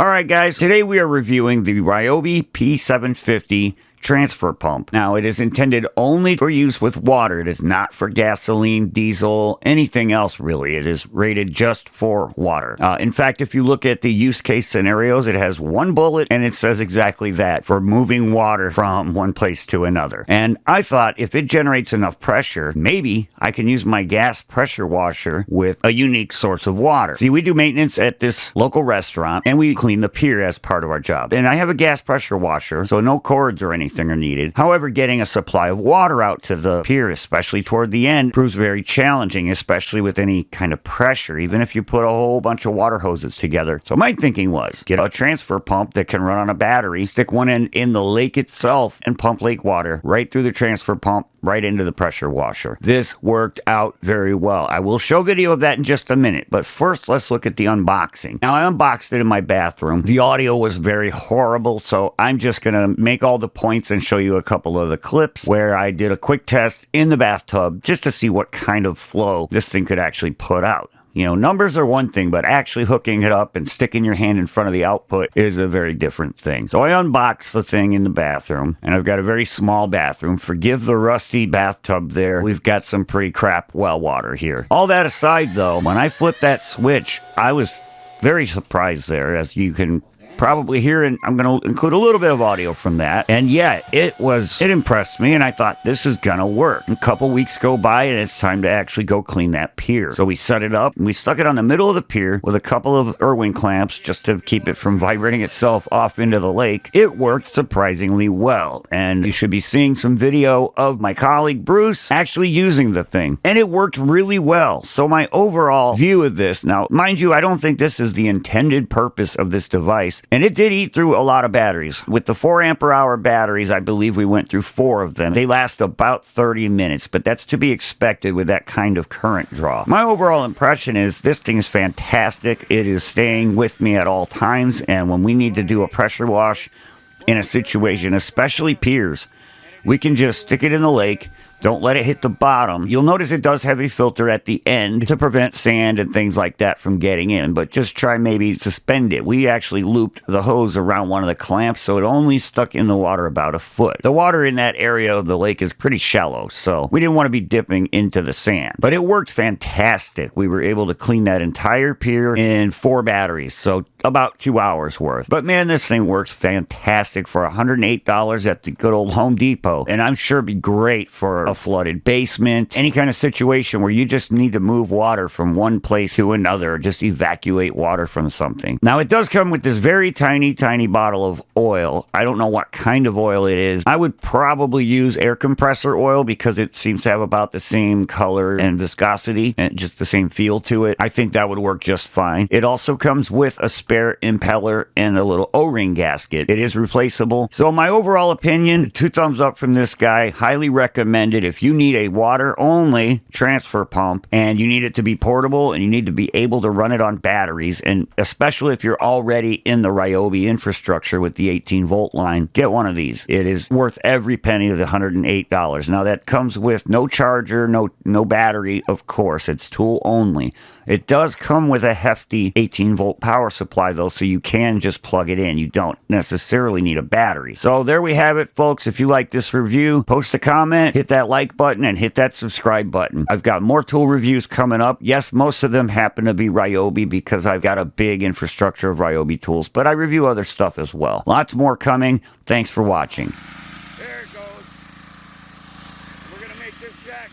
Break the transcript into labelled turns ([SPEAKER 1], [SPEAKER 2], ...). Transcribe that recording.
[SPEAKER 1] Alright guys, today we are reviewing the Ryobi P750 transfer pump. Now, it is intended only for use with water. It is not for gasoline, diesel, anything else really. It is rated just for water. In fact, if you look at the use case scenarios, it has one bullet and it says exactly that, for moving water from one place to another. And I thought if it generates enough pressure, maybe I can use my gas pressure washer with a unique source of water. See, we do maintenance at this local restaurant and we clean the pier as part of our job. And I have a gas pressure washer, so no cords or anything are needed. However, getting a supply of water out to the pier, especially toward the end, proves very challenging, especially with any kind of pressure, even if you put a whole bunch of water hoses together. So my thinking was, get a transfer pump that can run on a battery, stick one in the lake itself, and pump lake water right through the transfer pump, right into the pressure washer. This worked out very well. I will show video of that in just a minute, but first let's look at the unboxing. Now, I unboxed it in my bathroom. The audio was very horrible, so I'm just gonna make all the points and show you a couple of the clips where I did a quick test in the bathtub just to see what kind of flow this thing could actually put out. You know, numbers are one thing, but actually hooking it up and sticking your hand in front of the output is a very different thing. So I unboxed the thing in the bathroom, and I've got a very small bathroom. Forgive the rusty bathtub there. We've got some pretty crap well water here. All that aside, though, when I flipped that switch, I was very surprised there, as you can probably hear, and I'm going to include a little bit of audio from that. And yeah, it impressed me, and I thought this is gonna work. A couple weeks go by and it's time to actually go clean that pier. So we set it up and we stuck it on the middle of the pier with a couple of Irwin clamps just to keep it from vibrating itself off into the lake. It worked surprisingly well, and you should be seeing some video of my colleague Bruce actually using the thing, and it worked really well. So my overall view of this, now mind you, I don't think this is the intended purpose of this device, and it did eat through a lot of batteries. With the 4 ampere hour batteries, I believe we went through 4 of them. They last about 30 minutes, but that's to be expected with that kind of current draw. My overall impression is this thing is fantastic. It is staying with me at all times, and when we need to do a pressure wash in a situation, especially piers, we can just stick it in the lake. Don't let it hit the bottom. You'll notice it does have a filter at the end to prevent sand and things like that from getting in, but just try maybe suspend it. We actually looped the hose around one of the clamps, so it only stuck in the water about a foot. The water in that area of the lake is pretty shallow, so we didn't want to be dipping into the sand. But it worked fantastic. We were able to clean that entire pier in 4 batteries, so about 2 hours worth. But man, this thing works fantastic for $108 at the good old Home Depot, and I'm sure it'd be great for a flooded basement, any kind of situation where you just need to move water from one place to another, just evacuate water from something. Now, it does come with this very tiny bottle of oil. I don't know what kind of oil it is. I would probably use air compressor oil because it seems to have about the same color and viscosity and just the same feel to it. I think that would work just fine. It also comes with a spare impeller and a little O-ring gasket. It is replaceable. So my overall opinion, 2 thumbs up from this guy. Highly recommended. If you need a water-only transfer pump and you need it to be portable and you need to be able to run it on batteries, and especially if you're already in the Ryobi infrastructure with the 18-volt line, get one of these. It is worth every penny of the $108. Now, that comes with no charger, no battery, of course. It's tool only. It does come with a hefty 18-volt power supply, though, so you can just plug it in. You don't necessarily need a battery. So there we have it, folks. If you like this review, post a comment, hit that like button, and hit that subscribe button. I've got more tool reviews coming up. Yes, most of them happen to be Ryobi because I've got a big infrastructure of Ryobi tools, but I review other stuff as well. Lots more coming. Thanks for watching.
[SPEAKER 2] There it goes. We're going to make this jack